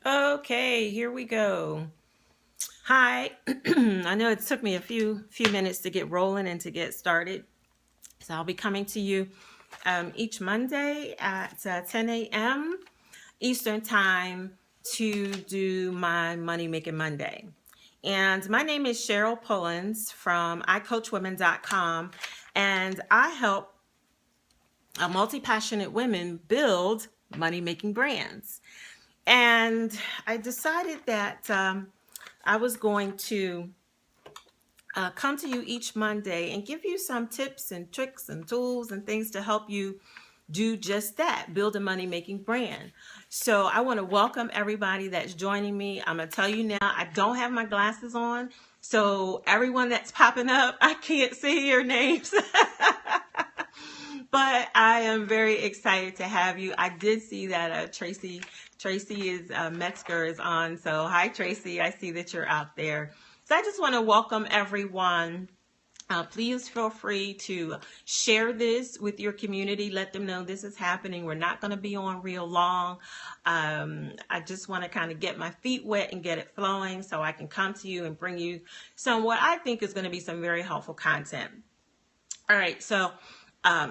Okay, here we go. Hi. I know it took me a few minutes to get rolling and to get started. So I'll be coming to you each Monday at 10 a.m. Eastern Time to do my Money Making Monday. And my name is Cheryl Pullins from iCoachWomen.com, and I help multi-passionate women build money-making brands. And I decided that I was going to come to you each Monday and give you some tips and tricks and tools and things to help you do just that, build a money making brand. So I want to welcome everybody that's joining me. I'm going to tell you now, I don't have my glasses on. So everyone that's popping up, I can't see your names. But I am very excited to have you. I did see that Tracy is Metzger is on. So hi Tracy, I see that you're out there. So I just want to welcome everyone. Please feel free to share this with your community. Let them know this is happening. We're not going to be on real long. I just want to kind of get my feet wet and get it flowing so I can come to you and bring you some what I think is going to be some very helpful content. All right, so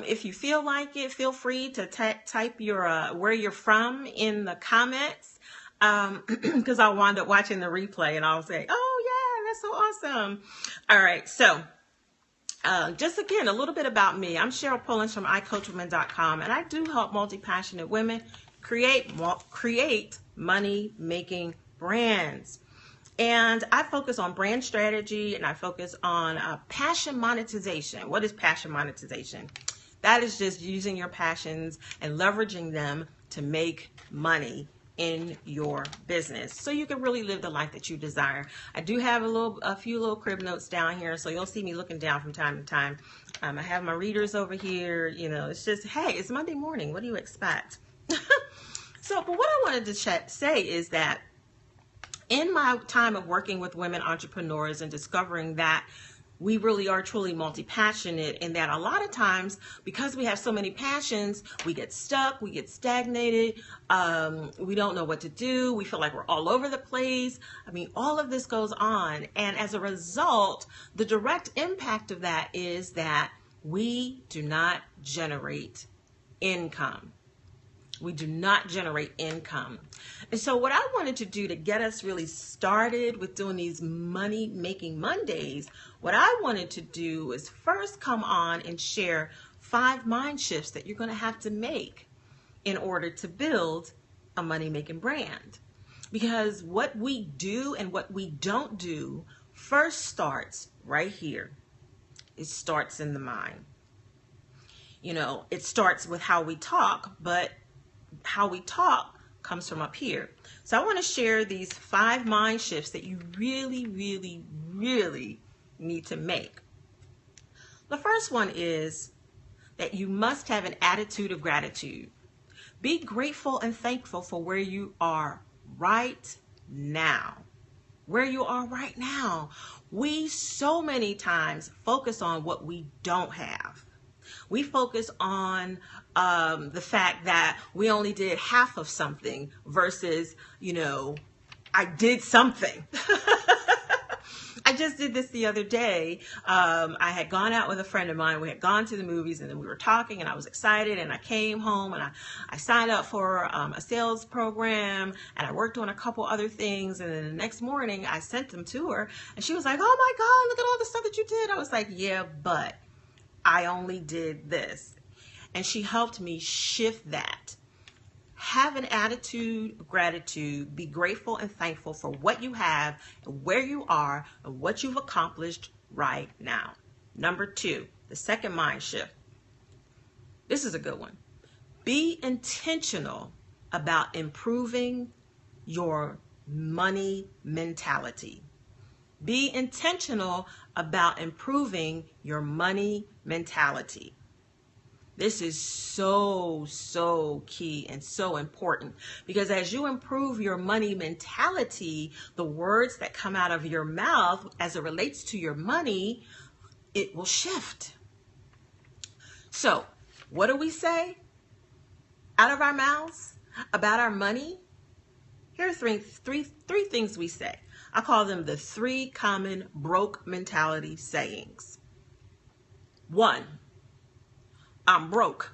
if you feel like it, feel free to type your where you're from in the comments, because I'll wind up watching the replay and I'll say, oh yeah, that's so awesome. All right, so just again, a little bit about me. I'm Cheryl Pullins from iCoachWomen.com, and I do help multi-passionate women create money-making brands. And I focus on brand strategy, and I focus on passion monetization. What is passion monetization? That is just using your passions and leveraging them to make money in your business so you can really live the life that you desire. I do have a few little crib notes down here, so you'll see me looking down from time to time. I have my readers over here. You know, it's just, hey, it's Monday morning. What do you expect? So, but what I wanted to say is that in my time of working with women entrepreneurs and discovering that we really are truly multi-passionate, and that a lot of times, because we have so many passions, we get stuck, we get stagnated, we don't know what to do, we feel like we're all over the place. I mean, all of this goes on, and as a result, the direct impact of that is that we do not generate income. We do not generate income. And so what I wanted to do to get us really started with doing these money making Mondays, what I wanted to do is first come on and share 5 mind shifts that you're going to have to make in order to build a money making brand. Because what we do and what we don't do first starts right here. It starts in the mind. You know, it starts with how we talk, but how we talk comes from up here. So I want to share these 5 mind shifts that you really, really, really need to make. The first one is that you must have an attitude of gratitude. Be grateful and thankful for where you are right now. Where you are right now. We so many times focus on what we don't have. We focus on the fact that we only did half of something versus, you know, I did something. I just did this the other day. I had gone out with a friend of mine. We had gone to the movies, and then we were talking, and I was excited, and I came home, and I signed up for a sales program, and I worked on a couple other things, and then the next morning I sent them to her, and she was like, oh my God, look at all the stuff that you did. I was like, yeah, but I only did this. And she helped me shift that. Have an attitude of gratitude. Be grateful and thankful for what you have and where you are and what you've accomplished right now. Number 2, the second mind shift. This is a good one. Be intentional about improving your money mentality. Be intentional about improving your money mentality. This is so key and so important, because as you improve your money mentality, the words that come out of your mouth as it relates to your money, it will shift. So, what do we say out of our mouths about our money? Here are three things we say. I call them the 3 common broke mentality sayings. 1, I'm broke.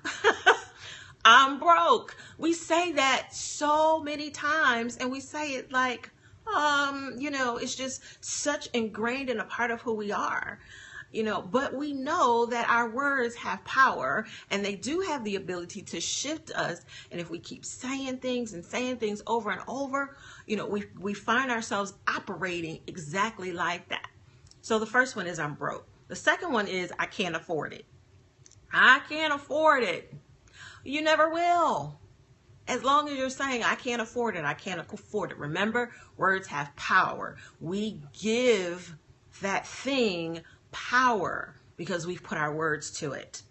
I'm broke. We say that so many times, and we say it like, it's just such ingrained in a part of who we are. But we know that our words have power, and they do have the ability to shift us. And if we keep saying things over and over, we find ourselves operating exactly like that. So the first one is I'm broke. The second one is I can't afford it. I can't afford it. You never will. As long as you're saying, I can't afford it, I can't afford it. Remember, words have power. We give that thing power because we've put our words to it.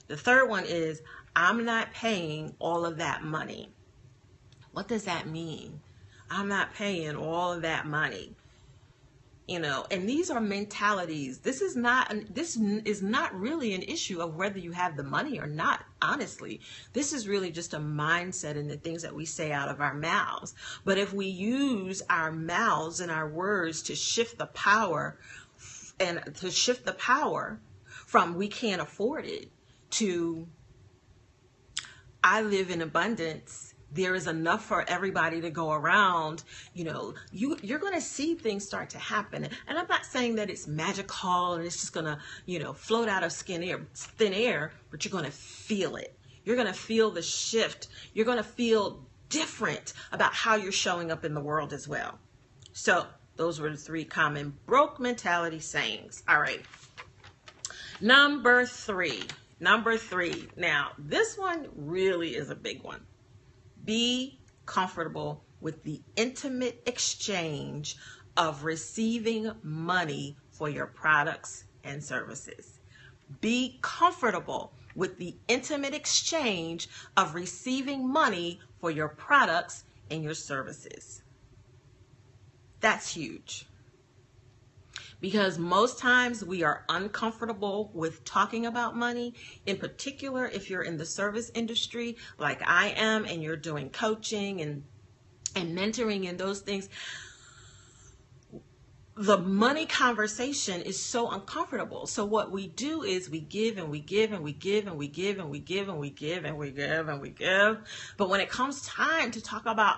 The third one is, I'm not paying all of that money. What does that mean? I'm not paying all of that money. And these are mentalities. This is not really an issue of whether you have the money or not, honestly. This is really just a mindset in the things that we say out of our mouths. But if we use our mouths and our words to shift the power from we can't afford it to I live in abundance, there is enough for everybody to go around, you're going to see things start to happen. And I'm not saying that it's magical and it's just going to, float out of thin air, but you're going to feel it. You're going to feel the shift. You're going to feel different about how you're showing up in the world as well. So those were the 3 common broke mentality sayings. All right. Number three. Now, this one really is a big one. Be comfortable with the intimate exchange of receiving money for your products and services. Be comfortable with the intimate exchange of receiving money for your products and your services. That's huge. Because most times we are uncomfortable with talking about money, in particular if you're in the service industry like I am and you're doing coaching and mentoring and those things. The money conversation is so uncomfortable. So what we do is we give and we give and we give and we give and we give and we give and we give and we give. But when it comes time to talk about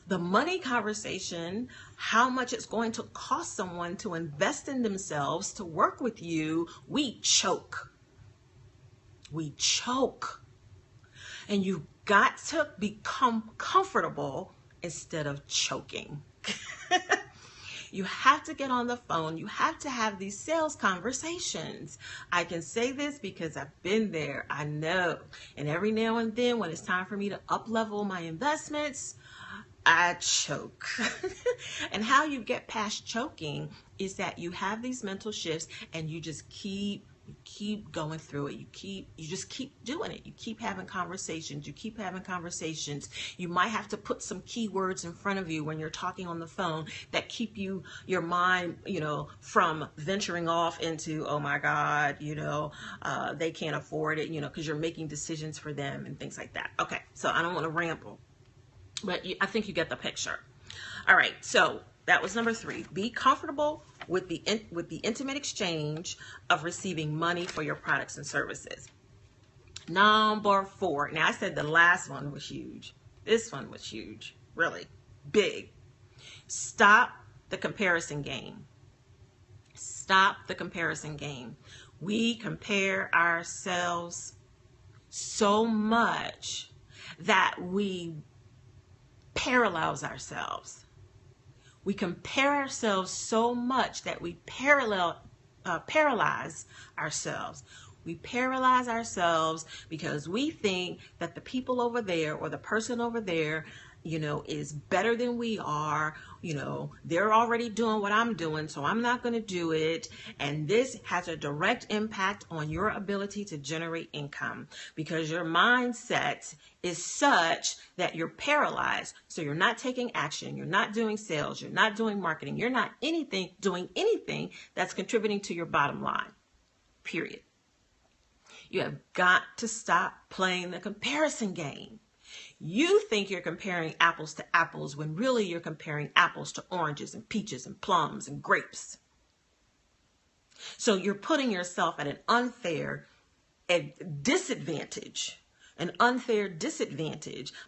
the money conversation, how much it's going to cost someone to invest in themselves to work with you, we choke. We choke. And you've got to become comfortable instead of choking. You have to get on the phone. You have to have these sales conversations. I can say this because I've been there. I know. And every now and then when it's time for me to up-level my investments, I choke. And how you get past choking is that you have these mental shifts and you just keep going through it. You just keep doing it. You keep having conversations. You might have to put some keywords in front of you when you're talking on the phone that keep your mind, from venturing off into, oh my God, they can't afford it, because you're making decisions for them and things like that. Okay. So I don't want to ramble, but I think you get the picture. All right. So that was number 3. Be comfortable with the intimate exchange of receiving money for your products and services. Number 4. Now I said the last one was huge. This one was huge, really big. Stop the comparison game. Stop the comparison game. We compare ourselves so much that we paralyze ourselves. We compare ourselves so much that we paralyze ourselves. We paralyze ourselves because we think that the people over there or the person over there, is better than we are. They're already doing what I'm doing, so I'm not going to do it. And this has a direct impact on your ability to generate income because your mindset is such that you're paralyzed. So you're not taking action. You're not doing sales. You're not doing marketing. You're not doing anything that's contributing to your bottom line, period. You have got to stop playing the comparison game. You think you're comparing apples to apples when really you're comparing apples to oranges and peaches and plums and grapes. So you're putting yourself at an unfair disadvantage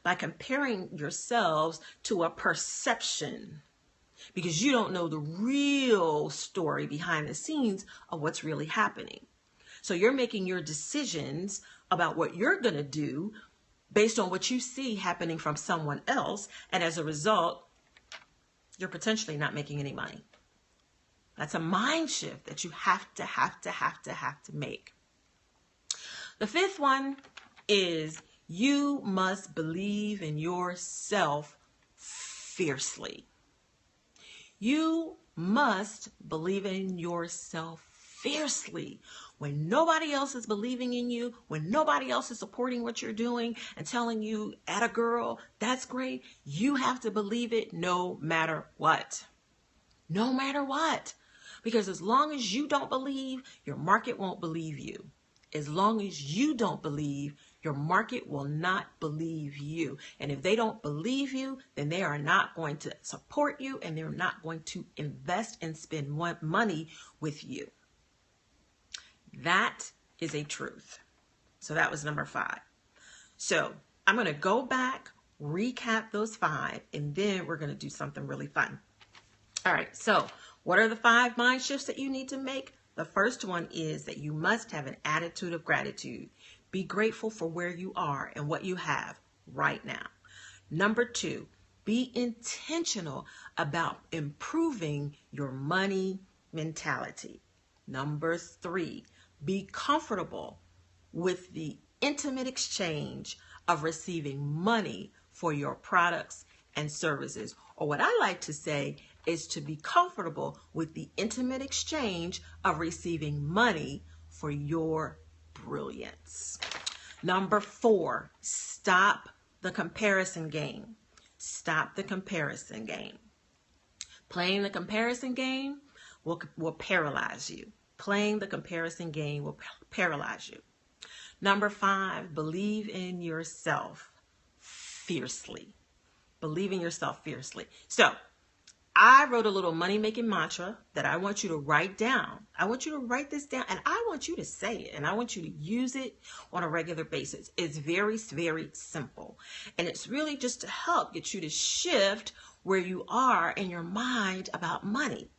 by comparing yourselves to a perception, because you don't know the real story behind the scenes of what's really happening. So you're making your decisions about what you're going to do based on what you see happening from someone else. And as a result, you're potentially not making any money. That's a mind shift that you have to make. The fifth one is you must believe in yourself fiercely. You must believe in yourself fiercely. When nobody else is believing in you, when nobody else is supporting what you're doing and telling you, atta girl, that's great, you have to believe it no matter what. No matter what. Because as long as you don't believe, your market won't believe you. As long as you don't believe, your market will not believe you. And if they don't believe you, then they are not going to support you, and they're not going to invest and spend money with you. That is a truth. So that was number 5. So I'm going to go back, recap those 5, and then we're going to do something really fun. All right. So what are the 5 mind shifts that you need to make? The first one is that you must have an attitude of gratitude. Be grateful for where you are and what you have right now. Number 2, be intentional about improving your money mentality. Number 3, be comfortable with the intimate exchange of receiving money for your products and services. Or what I like to say is to be comfortable with the intimate exchange of receiving money for your brilliance. Number 4, stop the comparison game. Stop the comparison game. Playing the comparison game will paralyze you. Playing the comparison game will paralyze you. Number 5, believe in yourself fiercely. Believe in yourself fiercely. So I wrote a little money-making mantra that I want you to write down. I want you to write this down, and I want you to say it, and I want you to use it on a regular basis. It's very, very simple, and it's really just to help get you to shift where you are in your mind about money.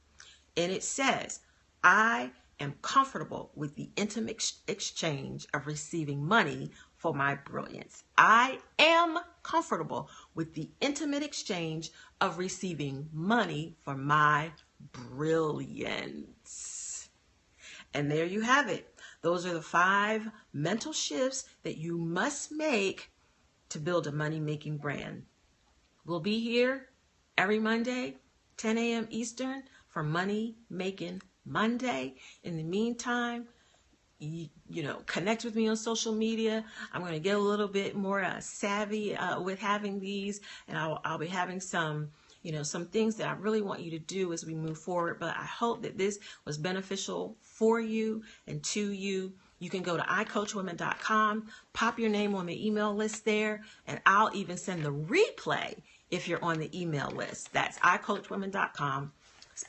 And it says, I am comfortable with the intimate exchange of receiving money for my brilliance. I am comfortable with the intimate exchange of receiving money for my brilliance. And there you have it. Those are the 5 mental shifts that you must make to build a money-making brand. We'll be here every Monday, 10 a.m. Eastern, for Money Making Monday. In the meantime, connect with me on social media. I'm going to get a little bit more savvy with having these, and I'll be having some things that I really want you to do as we move forward. But I hope that this was beneficial for you and to you. You can go to iCoachWomen.com, pop your name on the email list there, and I'll even send the replay if you're on the email list. That's iCoachWomen.com.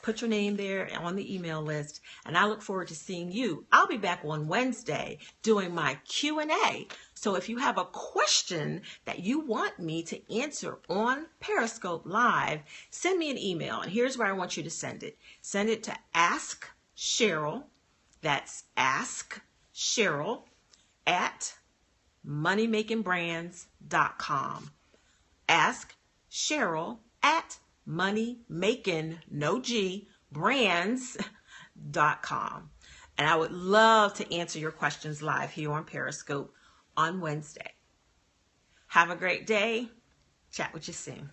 Put your name there on the email list, and I look forward to seeing you. I'll be back on Wednesday doing my Q&A. So if you have a question that you want me to answer on Periscope Live, send me an email, and here's where I want you to send it. Send it to AskCheryl. That's AskCheryl at moneymakingbrands.com. AskCheryl at moneymaking, no G, brands.com. And I would love to answer your questions live here on Periscope on Wednesday. Have a great day. Chat with you soon.